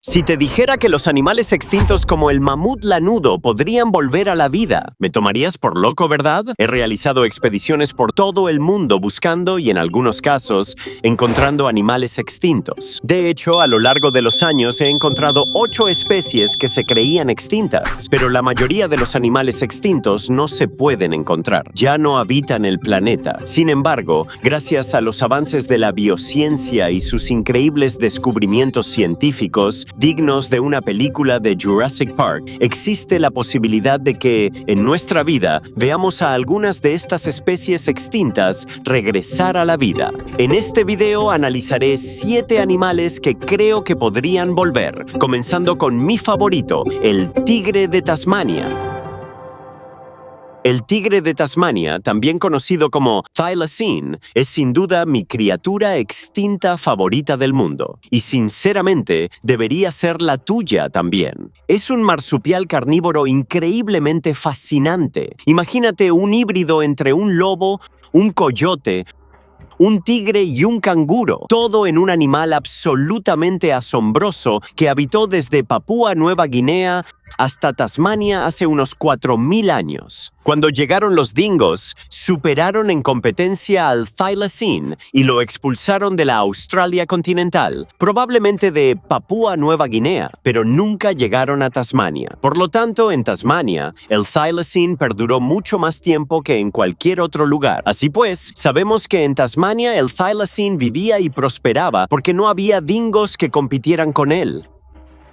Si te dijera que los animales extintos como el mamut lanudo podrían volver a la vida, ¿me tomarías por loco, verdad? He realizado expediciones por todo el mundo buscando y en algunos casos encontrando animales extintos. De hecho, a lo largo de los años he encontrado 8 especies que se creían extintas, pero la mayoría de los animales extintos no se pueden encontrar. Ya no habitan el planeta. Sin embargo, gracias a los avances de la biociencia y sus increíbles descubrimientos científicos, dignos de una película de Jurassic Park, existe la posibilidad de que, en nuestra vida, veamos a algunas de estas especies extintas regresar a la vida. En este video analizaré 7 animales que creo que podrían volver, comenzando con mi favorito, el tigre de Tasmania. El tigre de Tasmania, también conocido como thylacine, es sin duda mi criatura extinta favorita del mundo. Y sinceramente, debería ser la tuya también. Es un marsupial carnívoro increíblemente fascinante. Imagínate un híbrido entre un lobo, un coyote, un tigre y un canguro, todo en un animal absolutamente asombroso que habitó desde Papúa Nueva Guinea hasta Tasmania hace unos 4.000 años. Cuando llegaron los dingos, superaron en competencia al thylacine y lo expulsaron de la Australia continental, probablemente de Papúa Nueva Guinea, pero nunca llegaron a Tasmania. Por lo tanto, en Tasmania, el thylacine perduró mucho más tiempo que en cualquier otro lugar. Así pues, sabemos que en Tasmania el thylacine vivía y prosperaba porque no había dingos que compitieran con él.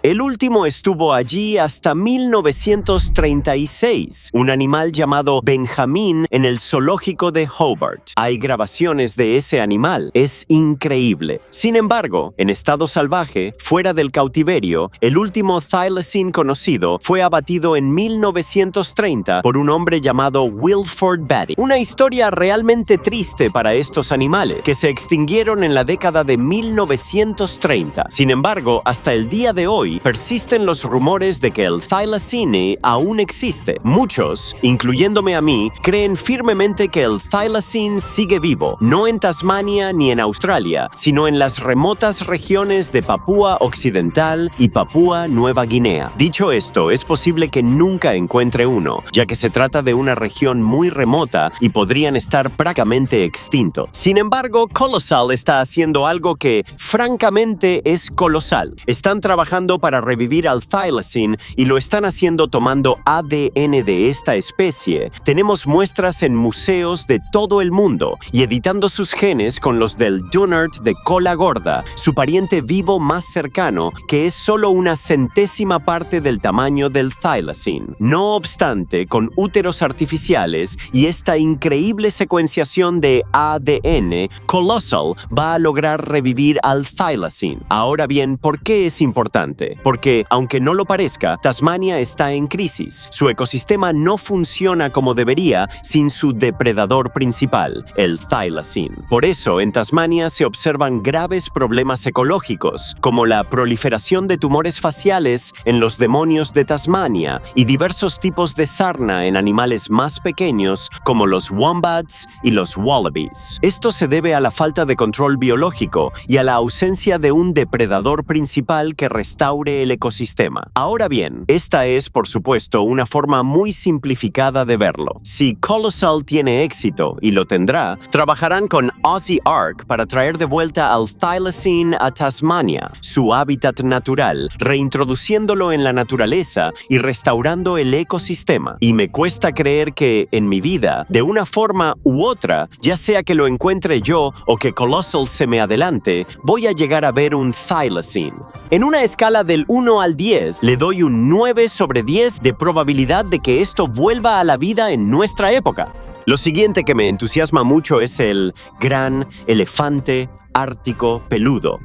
El último estuvo allí hasta 1936, un animal llamado Benjamín en el zoológico de Hobart. Hay grabaciones de ese animal, es increíble. Sin embargo, en estado salvaje, fuera del cautiverio, el último thylacine conocido fue abatido en 1930 por un hombre llamado Wilford Batty. Una historia realmente triste para estos animales, que se extinguieron en la década de 1930. Sin embargo, hasta el día de hoy, persisten los rumores de que el thylacine aún existe. Muchos, incluyéndome a mí, creen firmemente que el thylacine sigue vivo, no en Tasmania ni en Australia, sino en las remotas regiones de Papúa Occidental y Papúa Nueva Guinea. Dicho esto, es posible que nunca encuentre uno, ya que se trata de una región muy remota y podrían estar prácticamente extintos. Sin embargo, Colossal está haciendo algo que, francamente, es colosal. Están trabajando para revivir al thylacine y lo están haciendo tomando ADN de esta especie. Tenemos muestras en museos de todo el mundo y editando sus genes con los del Dunnart de cola gorda, su pariente vivo más cercano, que es solo una centésima parte del tamaño del thylacine. No obstante, con úteros artificiales y esta increíble secuenciación de ADN, Colossal va a lograr revivir al thylacine. Ahora bien, ¿por qué es importante? Porque, aunque no lo parezca, Tasmania está en crisis. Su ecosistema no funciona como debería sin su depredador principal, el thylacine. Por eso, en Tasmania se observan graves problemas ecológicos, como la proliferación de tumores faciales en los demonios de Tasmania y diversos tipos de sarna en animales más pequeños, como los wombats y los wallabies. Esto se debe a la falta de control biológico y a la ausencia de un depredador principal que restaure el ecosistema. Ahora bien, esta es, por supuesto, una forma muy simplificada de verlo. Si Colossal tiene éxito, y lo tendrá, trabajarán con Aussie Ark para traer de vuelta al thylacine a Tasmania, su hábitat natural, reintroduciéndolo en la naturaleza y restaurando el ecosistema. Y me cuesta creer que, en mi vida, de una forma u otra, ya sea que lo encuentre yo o que Colossal se me adelante, voy a llegar a ver un thylacine. En una escala del 1 al 10, le doy un 9 sobre 10 de probabilidad de que esto vuelva a la vida en nuestra época. Lo siguiente que me entusiasma mucho es el gran elefante ártico peludo.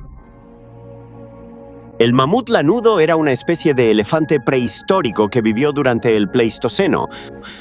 El mamut lanudo era una especie de elefante prehistórico que vivió durante el Pleistoceno,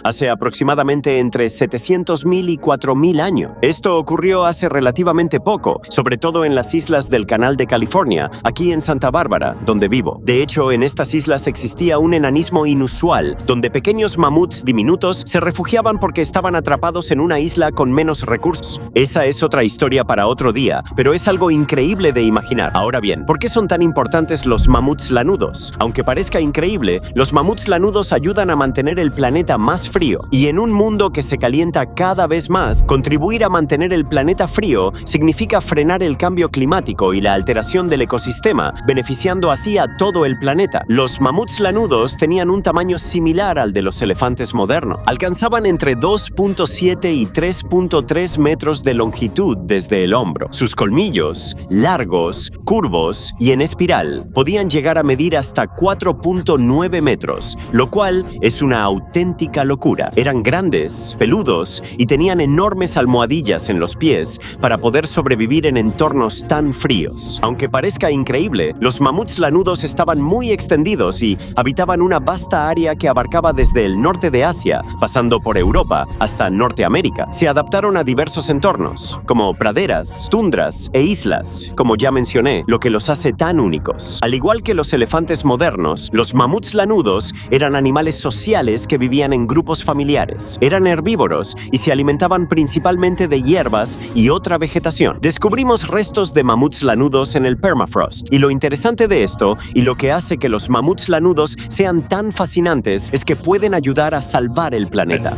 hace aproximadamente entre 700.000 y 4.000 años. Esto ocurrió hace relativamente poco, sobre todo en las islas del Canal de California, aquí en Santa Bárbara, donde vivo. De hecho, en estas islas existía un enanismo inusual, donde pequeños mamuts diminutos se refugiaban porque estaban atrapados en una isla con menos recursos. Esa es otra historia para otro día, pero es algo increíble de imaginar. Ahora bien, ¿por qué son tan importantes importantes los mamuts lanudos. Aunque parezca increíble, los mamuts lanudos ayudan a mantener el planeta más frío. Y en un mundo que se calienta cada vez más, contribuir a mantener el planeta frío significa frenar el cambio climático y la alteración del ecosistema, beneficiando así a todo el planeta. Los mamuts lanudos tenían un tamaño similar al de los elefantes modernos. Alcanzaban entre 2.7 y 3.3 metros de longitud desde el hombro. Sus colmillos, largos, curvos y en espiral, podían llegar a medir hasta 4.9 metros, lo cual es una auténtica locura. Eran grandes, peludos y tenían enormes almohadillas en los pies para poder sobrevivir en entornos tan fríos. Aunque parezca increíble, los mamuts lanudos estaban muy extendidos y habitaban una vasta área que abarcaba desde el norte de Asia, pasando por Europa, hasta Norteamérica. Se adaptaron a diversos entornos, como praderas, tundras e islas, como ya mencioné, lo que los hace tan únicos. Al igual que los elefantes modernos, los mamuts lanudos eran animales sociales que vivían en grupos familiares. Eran herbívoros y se alimentaban principalmente de hierbas y otra vegetación. Descubrimos restos de mamuts lanudos en el permafrost, y lo interesante de esto, y lo que hace que los mamuts lanudos sean tan fascinantes, es que pueden ayudar a salvar el planeta.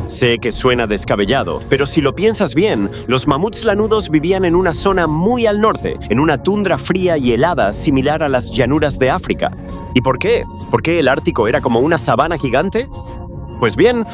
Sé que suena descabellado, pero si lo piensas bien, los mamuts lanudos vivían en una zona muy al norte, en una tundra fría y helada similar a las llanuras de África. ¿Y por qué? ¿Por qué el Ártico era como una sabana gigante? Pues bien,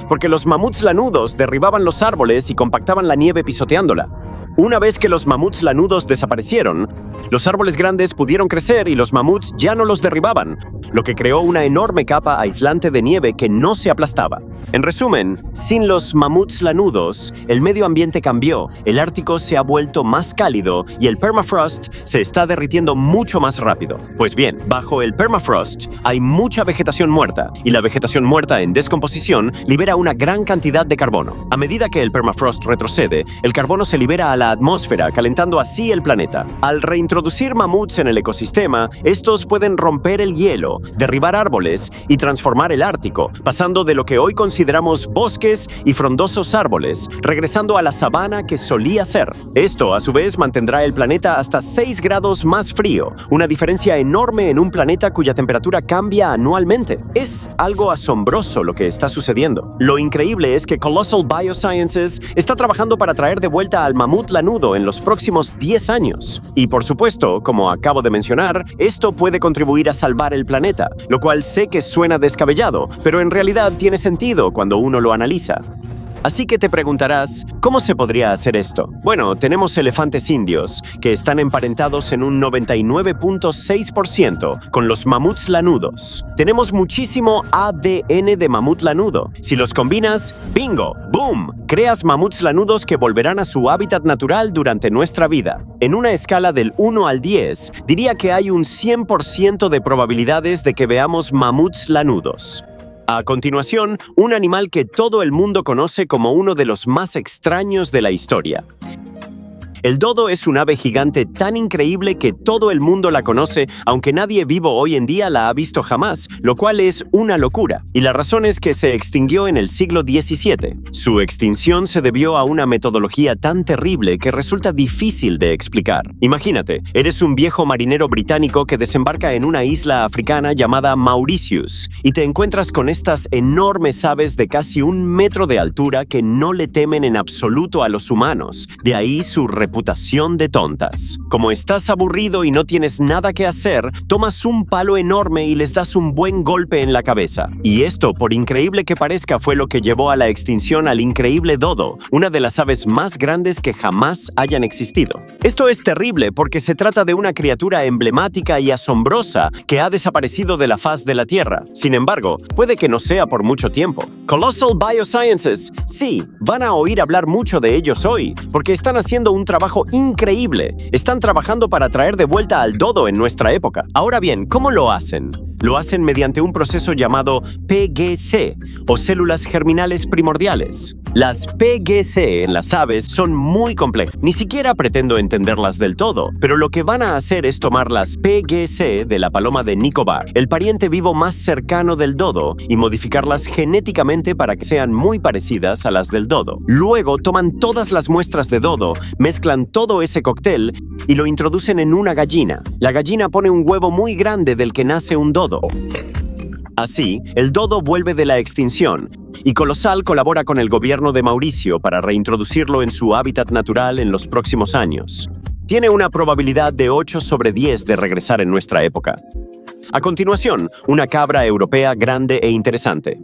porque los mamuts lanudos derribaban los árboles y compactaban la nieve pisoteándola. Una vez que los mamuts lanudos desaparecieron, los árboles grandes pudieron crecer y los mamuts ya no los derribaban, lo que creó una enorme capa aislante de nieve que no se aplastaba. En resumen, sin los mamuts lanudos, el medio ambiente cambió, el Ártico se ha vuelto más cálido y el permafrost se está derritiendo mucho más rápido. Pues bien, bajo el permafrost hay mucha vegetación muerta, y la vegetación muerta en descomposición libera una gran cantidad de carbono. A medida que el permafrost retrocede, el carbono se libera a la atmósfera, calentando así el planeta. Al reintroducir mamuts en el ecosistema, estos pueden romper el hielo, derribar árboles y transformar el Ártico, pasando de lo que hoy consideramos bosques y frondosos árboles, regresando a la sabana que solía ser. Esto, a su vez, mantendrá el planeta hasta 6 grados más frío, una diferencia enorme en un planeta cuya temperatura cambia anualmente. Es algo asombroso lo que está sucediendo. Lo increíble es que Colossal Biosciences está trabajando para traer de vuelta al mamut lanudo en los próximos 10 años. Y por supuesto, como acabo de mencionar, esto puede contribuir a salvar el planeta, lo cual sé que suena descabellado, pero en realidad tiene sentido cuando uno lo analiza. Así que te preguntarás, ¿cómo se podría hacer esto? Bueno, tenemos elefantes indios, que están emparentados en un 99.6% con los mamuts lanudos. Tenemos muchísimo ADN de mamut lanudo. Si los combinas, ¡bingo! ¡Boom! Creas mamuts lanudos que volverán a su hábitat natural durante nuestra vida. En una escala del 1 al 10, diría que hay un 100% de probabilidades de que veamos mamuts lanudos. A continuación, un animal que todo el mundo conoce como uno de los más extraños de la historia. El dodo es un ave gigante tan increíble que todo el mundo la conoce, aunque nadie vivo hoy en día la ha visto jamás, lo cual es una locura. Y la razón es que se extinguió en el siglo XVII. Su extinción se debió a una metodología tan terrible que resulta difícil de explicar. Imagínate, eres un viejo marinero británico que desembarca en una isla africana llamada Mauritius y te encuentras con estas enormes aves de casi 1 metro de altura que no le temen en absoluto a los humanos. De ahí su reputación de tontas. Como estás aburrido y no tienes nada que hacer, tomas un palo enorme y les das un buen golpe en la cabeza. Y esto, por increíble que parezca, fue lo que llevó a la extinción al increíble dodo, una de las aves más grandes que jamás hayan existido. Esto es terrible porque se trata de una criatura emblemática y asombrosa que ha desaparecido de la faz de la Tierra. Sin embargo, puede que no sea por mucho tiempo. Colossal Biosciences, sí, van a oír hablar mucho de ellos hoy, porque están haciendo un trabajo increíble. Están trabajando para traer de vuelta al dodo en nuestra época. Ahora bien, ¿cómo lo hacen? Lo hacen mediante un proceso llamado PGC, o células germinales primordiales. Las PGC en las aves son muy complejas. Ni siquiera pretendo entenderlas del todo, pero lo que van a hacer es tomar las PGC de la paloma de Nicobar, el pariente vivo más cercano del dodo, y modificarlas genéticamente para que sean muy parecidas a las del dodo. Luego toman todas las muestras de dodo, mezclan todo ese cóctel y lo introducen en una gallina. La gallina pone un huevo muy grande del que nace un dodo. Así, el dodo vuelve de la extinción y Colosal colabora con el gobierno de Mauricio para reintroducirlo en su hábitat natural en los próximos años. Tiene una probabilidad de 8 sobre 10 de regresar en nuestra época. A continuación, una cabra europea grande e interesante.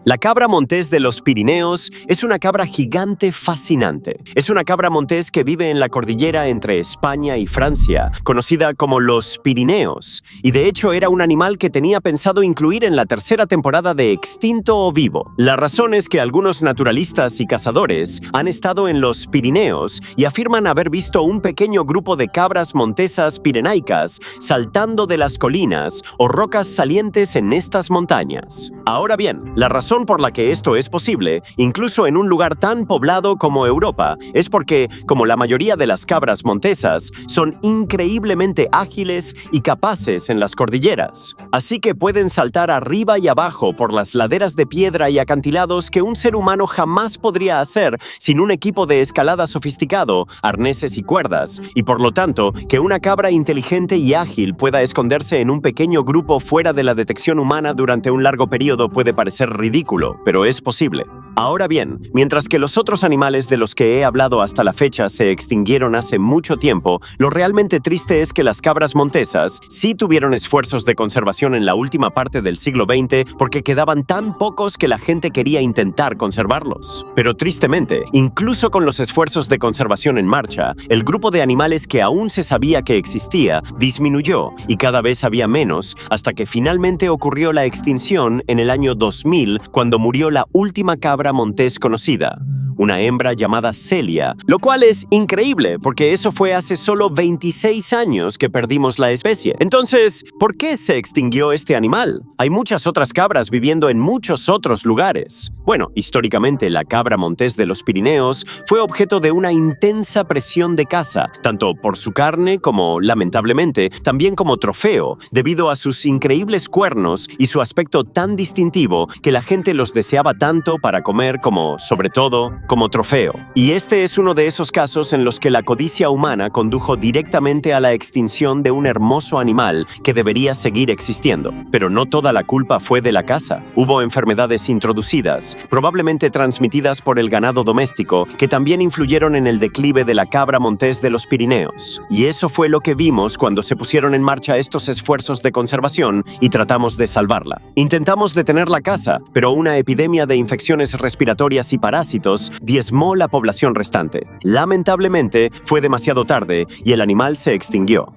La cabra montés de los Pirineos es una cabra gigante fascinante. Es una cabra montés que vive en la cordillera entre España y Francia, conocida como los Pirineos, y de hecho era un animal que tenía pensado incluir en la tercera temporada de Extinto o Vivo. La razón es que algunos naturalistas y cazadores han estado en los Pirineos y afirman haber visto un pequeño grupo de cabras montesas pirenaicas saltando de las colinas o rocas salientes en estas montañas. Ahora bien, la razón por la que esto es posible, incluso en un lugar tan poblado como Europa, es porque, como la mayoría de las cabras montesas, son increíblemente ágiles y capaces en las cordilleras. Así que pueden saltar arriba y abajo por las laderas de piedra y acantilados que un ser humano jamás podría hacer sin un equipo de escalada sofisticado, arneses y cuerdas, y por lo tanto, que una cabra inteligente y ágil pueda esconderse en un pequeño grupo fuera de la detección humana durante un largo periodo puede parecer ridículo, pero es posible. Ahora bien, mientras que los otros animales de los que he hablado hasta la fecha se extinguieron hace mucho tiempo, lo realmente triste es que las cabras montesas sí tuvieron esfuerzos de conservación en la última parte del siglo XX porque quedaban tan pocos que la gente quería intentar conservarlos. Pero tristemente, incluso con los esfuerzos de conservación en marcha, el grupo de animales que aún se sabía que existía disminuyó y cada vez había menos hasta que finalmente ocurrió la extinción en el año 2000 cuando murió la última cabra montés conocida, una hembra llamada Celia, lo cual es increíble porque eso fue hace solo 26 años que perdimos la especie. Entonces, ¿por qué se extinguió este animal? Hay muchas otras cabras viviendo en muchos otros lugares. Bueno, históricamente la cabra montés de los Pirineos fue objeto de una intensa presión de caza, tanto por su carne como, lamentablemente, también como trofeo, debido a sus increíbles cuernos y su aspecto tan distintivo que la gente los deseaba tanto para comer como, sobre todo, como trofeo. Y este es uno de esos casos en los que la codicia humana condujo directamente a la extinción de un hermoso animal que debería seguir existiendo. Pero no toda la culpa fue de la caza. Hubo enfermedades introducidas, probablemente transmitidas por el ganado doméstico, que también influyeron en el declive de la cabra montés de los Pirineos. Y eso fue lo que vimos cuando se pusieron en marcha estos esfuerzos de conservación y tratamos de salvarla. Intentamos detener la caza, pero una epidemia de infecciones respiratorias y parásitos diezmó la población restante. Lamentablemente, fue demasiado tarde y el animal se extinguió.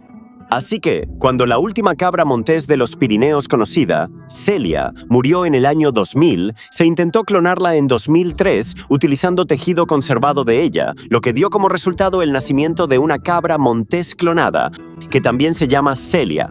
Así que, cuando la última cabra montés de los Pirineos conocida, Celia, murió en el año 2000, se intentó clonarla en 2003 utilizando tejido conservado de ella, lo que dio como resultado el nacimiento de una cabra montés clonada, que también se llama Celia.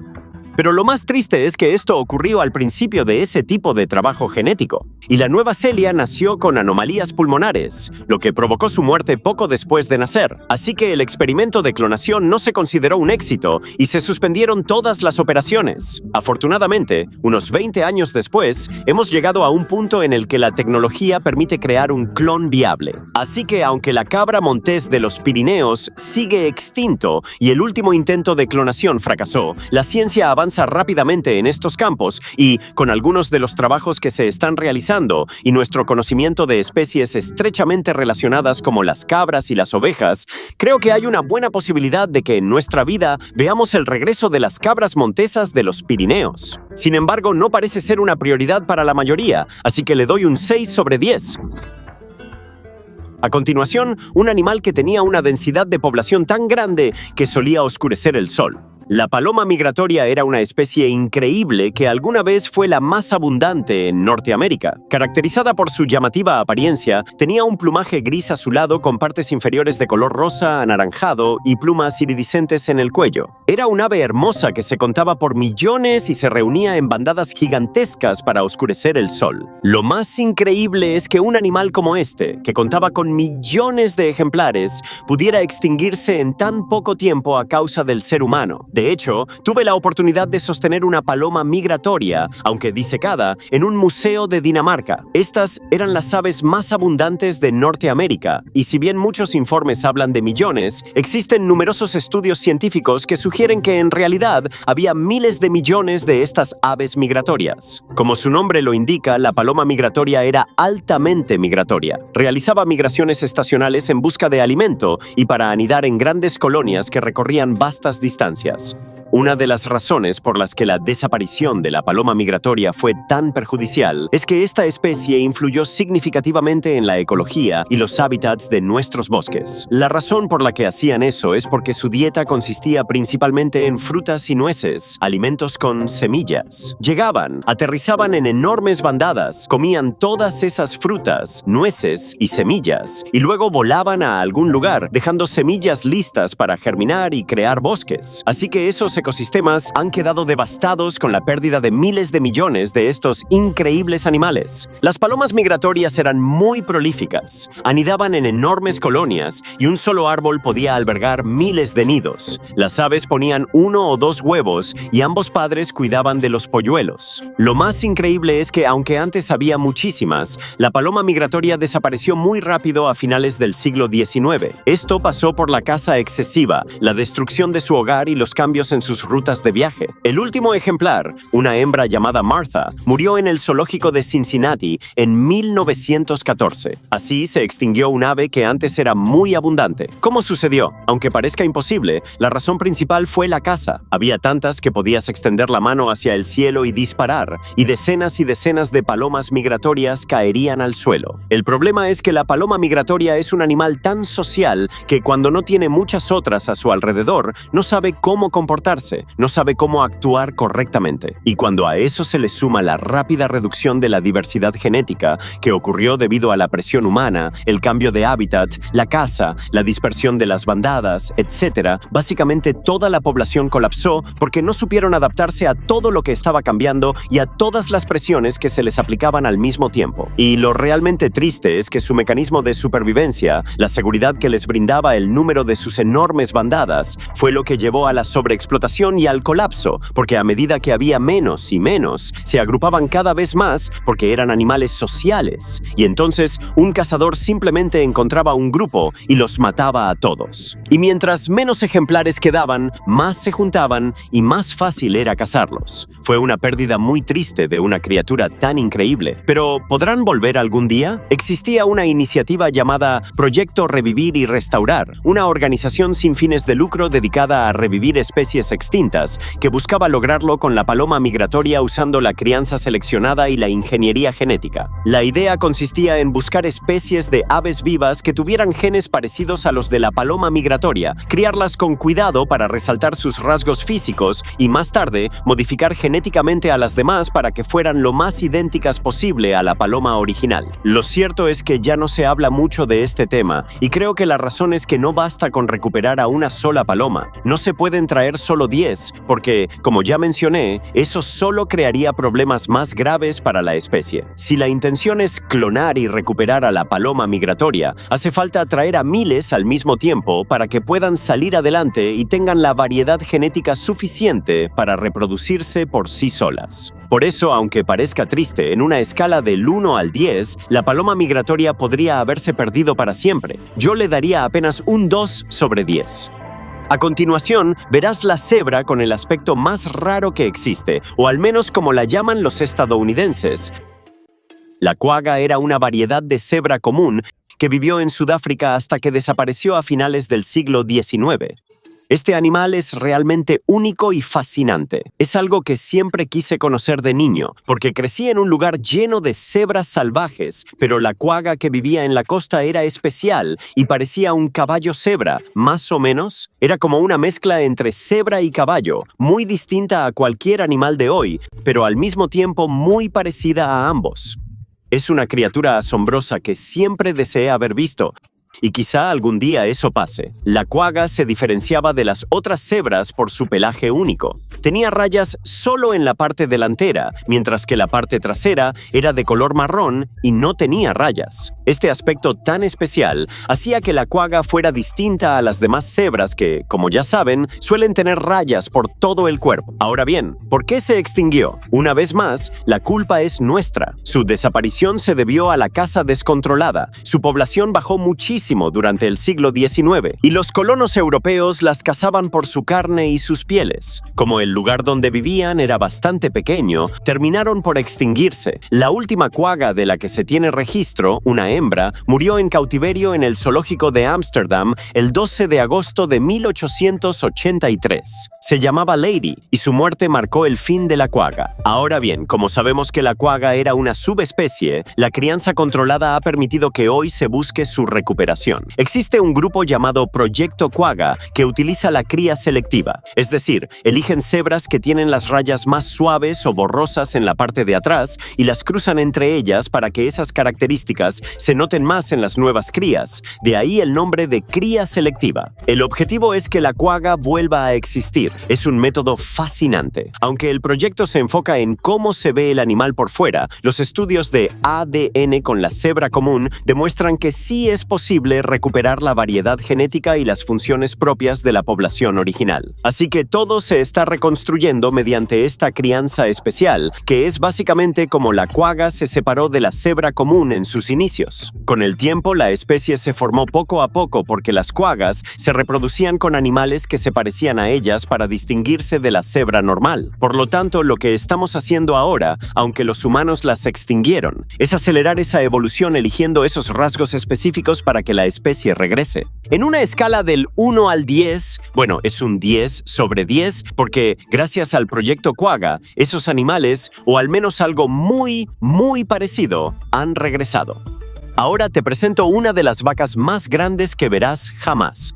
Pero lo más triste es que esto ocurrió al principio de ese tipo de trabajo genético. Y la nueva Celia nació con anomalías pulmonares, lo que provocó su muerte poco después de nacer. Así que el experimento de clonación no se consideró un éxito y se suspendieron todas las operaciones. Afortunadamente, unos 20 años después, hemos llegado a un punto en el que la tecnología permite crear un clon viable. Así que aunque la cabra montés de los Pirineos sigue extinto y el último intento de clonación fracasó, la ciencia avanza rápidamente en estos campos y, con algunos de los trabajos que se están realizando y nuestro conocimiento de especies estrechamente relacionadas como las cabras y las ovejas, creo que hay una buena posibilidad de que en nuestra vida veamos el regreso de las cabras montesas de los Pirineos. Sin embargo, no parece ser una prioridad para la mayoría, así que le doy un 6 sobre 10. A continuación, un animal que tenía una densidad de población tan grande que solía oscurecer el sol. La paloma migratoria era una especie increíble que alguna vez fue la más abundante en Norteamérica. Caracterizada por su llamativa apariencia, tenía un plumaje gris azulado con partes inferiores de color rosa anaranjado y plumas iridiscentes en el cuello. Era un ave hermosa que se contaba por millones y se reunía en bandadas gigantescas para oscurecer el sol. Lo más increíble es que un animal como este, que contaba con millones de ejemplares, pudiera extinguirse en tan poco tiempo a causa del ser humano. De hecho, tuve la oportunidad de sostener una paloma migratoria, aunque disecada, en un museo de Dinamarca. Estas eran las aves más abundantes de Norteamérica, y si bien muchos informes hablan de millones, existen numerosos estudios científicos que sugieren que en realidad había miles de millones de estas aves migratorias. Como su nombre lo indica, la paloma migratoria era altamente migratoria. Realizaba migraciones estacionales en busca de alimento y para anidar en grandes colonias que recorrían vastas distancias. Una de las razones por las que la desaparición de la paloma migratoria fue tan perjudicial es que esta especie influyó significativamente en la ecología y los hábitats de nuestros bosques. La razón por la que hacían eso es porque su dieta consistía principalmente en frutas y nueces, alimentos con semillas. Llegaban, aterrizaban en enormes bandadas, comían todas esas frutas, nueces y semillas, y luego volaban a algún lugar, dejando semillas listas para germinar y crear bosques. Así que esos ecosistemas han quedado devastados con la pérdida de miles de millones de estos increíbles animales. Las palomas migratorias eran muy prolíficas, anidaban en enormes colonias y un solo árbol podía albergar miles de nidos. Las aves ponían 1 o 2 huevos y ambos padres cuidaban de los polluelos. Lo más increíble es que aunque antes había muchísimas, la paloma migratoria desapareció muy rápido a finales del siglo XIX. Esto pasó por la caza excesiva, la destrucción de su hogar y los cambios en sus rutas de viaje. El último ejemplar, una hembra llamada Martha, murió en el zoológico de Cincinnati en 1914. Así se extinguió un ave que antes era muy abundante. ¿Cómo sucedió? Aunque parezca imposible, la razón principal fue la caza. Había tantas que podías extender la mano hacia el cielo y disparar, y decenas de palomas migratorias caerían al suelo. El problema es que la paloma migratoria es un animal tan social que cuando no tiene muchas otras a su alrededor, no sabe cómo comportarse, no sabe cómo actuar correctamente. Y cuando a eso se le suma la rápida reducción de la diversidad genética que ocurrió debido a la presión humana, el cambio de hábitat, la caza, la dispersión de las bandadas, etc., básicamente toda la población colapsó porque no supieron adaptarse a todo lo que estaba cambiando y a todas las presiones que se les aplicaban al mismo tiempo. Y lo realmente triste es que su mecanismo de supervivencia, la seguridad que les brindaba el número de sus enormes bandadas, fue lo que llevó a la sobreexplotación y al colapso, porque a medida que había menos y menos, se agrupaban cada vez más porque eran animales sociales, y entonces un cazador simplemente encontraba un grupo y los mataba a todos. Y mientras menos ejemplares quedaban, más se juntaban y más fácil era cazarlos. Fue una pérdida muy triste de una criatura tan increíble. Pero ¿podrán volver algún día? Existía una iniciativa llamada Proyecto Revivir y Restaurar, una organización sin fines de lucro dedicada a revivir especies extintas, que buscaba lograrlo con la paloma migratoria usando la crianza seleccionada y la ingeniería genética. La idea consistía en buscar especies de aves vivas que tuvieran genes parecidos a los de la paloma migratoria, criarlas con cuidado para resaltar sus rasgos físicos y más tarde modificar genéticamente a las demás para que fueran lo más idénticas posible a la paloma original. Lo cierto es que ya no se habla mucho de este tema y creo que la razón es que no basta con recuperar a una sola paloma. No se pueden traer solo 10, porque, como ya mencioné, eso solo crearía problemas más graves para la especie. Si la intención es clonar y recuperar a la paloma migratoria, hace falta traer a miles al mismo tiempo para que puedan salir adelante y tengan la variedad genética suficiente para reproducirse por sí solas. Por eso, aunque parezca triste, en una escala del 1 al 10, la paloma migratoria podría haberse perdido para siempre. Yo le daría apenas un 2 sobre 10. A continuación, verás la cebra con el aspecto más raro que existe, o al menos como la llaman los estadounidenses. La quagga era una variedad de cebra común que vivió en Sudáfrica hasta que desapareció a finales del siglo XIX. Este animal es realmente único y fascinante. Es algo que siempre quise conocer de niño, porque crecí en un lugar lleno de cebras salvajes, pero la quagga que vivía en la costa era especial y parecía un caballo cebra, más o menos. Era como una mezcla entre cebra y caballo, muy distinta a cualquier animal de hoy, pero al mismo tiempo muy parecida a ambos. Es una criatura asombrosa que siempre deseé haber visto, y quizá algún día eso pase. La quagga se diferenciaba de las otras cebras por su pelaje único. Tenía rayas solo en la parte delantera, mientras que la parte trasera era de color marrón y no tenía rayas. Este aspecto tan especial hacía que la quagga fuera distinta a las demás cebras que, como ya saben, suelen tener rayas por todo el cuerpo. Ahora bien, ¿por qué se extinguió? Una vez más, la culpa es nuestra. Su desaparición se debió a la caza descontrolada. Su población bajó muchísimo durante el siglo XIX, y los colonos europeos las cazaban por su carne y sus pieles. Como el lugar donde vivían era bastante pequeño, terminaron por extinguirse. La última quagga de la que se tiene registro, una hembra, murió en cautiverio en el zoológico de Ámsterdam el 12 de agosto de 1883. Se llamaba Lady, y su muerte marcó el fin de la quagga. Ahora bien, como sabemos que la quagga era una subespecie, la crianza controlada ha permitido que hoy se busque su recuperación. Existe un grupo llamado Proyecto Quagga que utiliza la cría selectiva, es decir, eligen cebras que tienen las rayas más suaves o borrosas en la parte de atrás y las cruzan entre ellas para que esas características se noten más en las nuevas crías, de ahí el nombre de cría selectiva. El objetivo es que la quagga vuelva a existir. Es un método fascinante. Aunque el proyecto se enfoca en cómo se ve el animal por fuera, los estudios de ADN con la cebra común demuestran que sí es posible recuperar la variedad genética y las funciones propias de la población original. Así que todo se está reconstruyendo mediante esta crianza especial, que es básicamente como la quagga se separó de la cebra común en sus inicios. Con el tiempo, la especie se formó poco a poco porque las quaggas se reproducían con animales que se parecían a ellas para distinguirse de la cebra normal. Por lo tanto, lo que estamos haciendo ahora, aunque los humanos las extinguieron, es acelerar esa evolución eligiendo esos rasgos específicos para que la especie regrese. En una escala del 1 al 10, bueno, es un 10 sobre 10 porque gracias al proyecto quagga, esos animales, o al menos algo muy parecido, han regresado. Ahora te presento una de las vacas más grandes que verás jamás.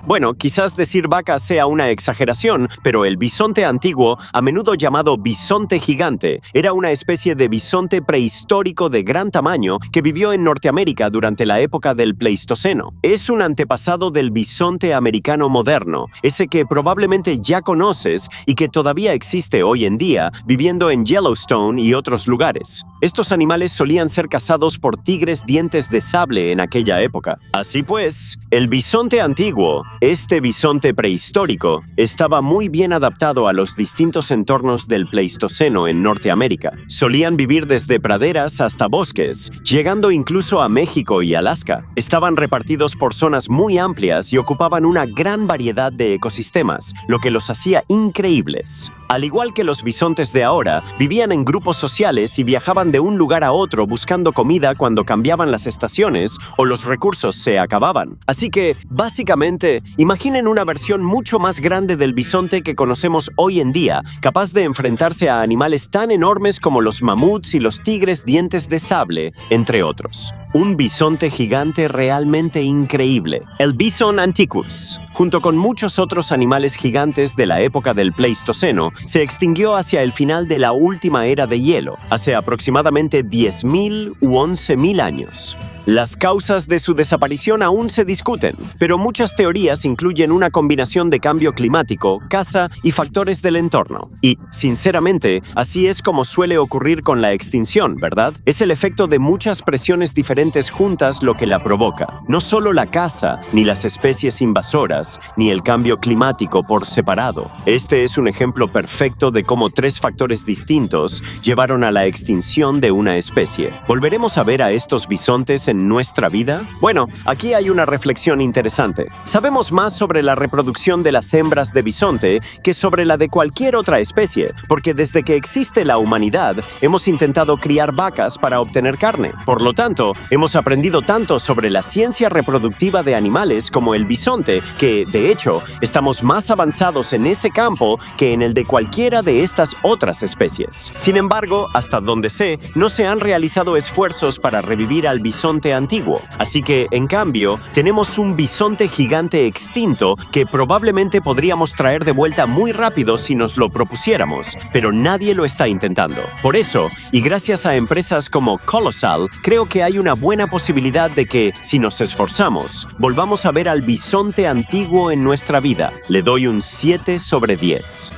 Bueno, quizás decir vaca sea una exageración, pero el bisonte antiguo, a menudo llamado bisonte gigante, era una especie de bisonte prehistórico de gran tamaño que vivió en Norteamérica durante la época del Pleistoceno. Es un antepasado del bisonte americano moderno, ese que probablemente ya conoces y que todavía existe hoy en día, viviendo en Yellowstone y otros lugares. Estos animales solían ser cazados por tigres dientes de sable en aquella época. Así pues, el bisonte antiguo, este bisonte prehistórico, estaba muy bien adaptado a los distintos entornos del Pleistoceno en Norteamérica. Solían vivir desde praderas hasta bosques, llegando incluso a México y Alaska. Estaban repartidos por zonas muy amplias y ocupaban una gran variedad de ecosistemas, lo que los hacía increíbles. Al igual que los bisontes de ahora, vivían en grupos sociales y viajaban de un lugar a otro buscando comida cuando cambiaban las estaciones o los recursos se acababan. Así que, básicamente, imaginen una versión mucho más grande del bisonte que conocemos hoy en día, capaz de enfrentarse a animales tan enormes como los mamuts y los tigres dientes de sable, entre otros. Un bisonte gigante realmente increíble, el Bison antiquus. Junto con muchos otros animales gigantes de la época del Pleistoceno, se extinguió hacia el final de la última era de hielo, hace aproximadamente 10.000 u 11.000 años. Las causas de su desaparición aún se discuten, pero muchas teorías incluyen una combinación de cambio climático, caza y factores del entorno. Y, sinceramente, así es como suele ocurrir con la extinción, ¿verdad? Es el efecto de muchas presiones diferentes juntas lo que la provoca. No solo la caza, ni las especies invasoras, ni el cambio climático por separado. Este es un ejemplo perfecto de cómo tres factores distintos llevaron a la extinción de una especie. Volveremos a ver a estos bisontes en en nuestra vida? Bueno, aquí hay una reflexión interesante. Sabemos más sobre la reproducción de las hembras de bisonte que sobre la de cualquier otra especie, porque desde que existe la humanidad, hemos intentado criar vacas para obtener carne. Por lo tanto, hemos aprendido tanto sobre la ciencia reproductiva de animales como el bisonte que, de hecho, estamos más avanzados en ese campo que en el de cualquiera de estas otras especies. Sin embargo, hasta donde sé, no se han realizado esfuerzos para revivir al bisonte antiguo. Así que, en cambio, tenemos un bisonte gigante extinto que probablemente podríamos traer de vuelta muy rápido si nos lo propusiéramos, pero nadie lo está intentando. Por eso, y gracias a empresas como Colossal, creo que hay una buena posibilidad de que, si nos esforzamos, volvamos a ver al bisonte antiguo en nuestra vida. Le doy un 7 sobre 10.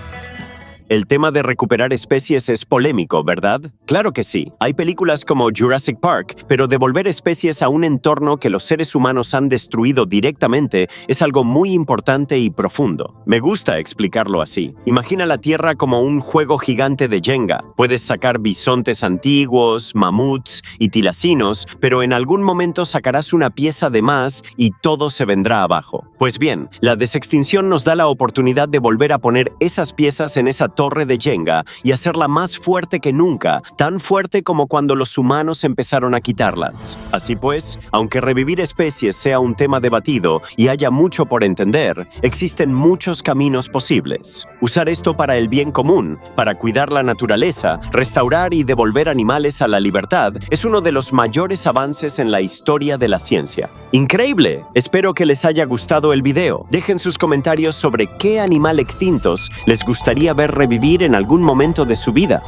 El tema de recuperar especies es polémico, ¿verdad? Claro que sí. Hay películas como Jurassic Park, pero devolver especies a un entorno que los seres humanos han destruido directamente es algo muy importante y profundo. Me gusta explicarlo así. Imagina la Tierra como un juego gigante de Jenga. Puedes sacar bisontes antiguos, mamuts y tilacinos, pero en algún momento sacarás una pieza de más y todo se vendrá abajo. Pues bien, la desextinción nos da la oportunidad de volver a poner esas piezas en esa torre de Jenga y hacerla más fuerte que nunca, tan fuerte como cuando los humanos empezaron a quitarlas. Así pues, aunque revivir especies sea un tema debatido y haya mucho por entender, existen muchos caminos posibles. Usar esto para el bien común, para cuidar la naturaleza, restaurar y devolver animales a la libertad, es uno de los mayores avances en la historia de la ciencia. ¡Increíble! Espero que les haya gustado el video. Dejen sus comentarios sobre qué animal extintos les gustaría ver revivir en algún momento de su vida.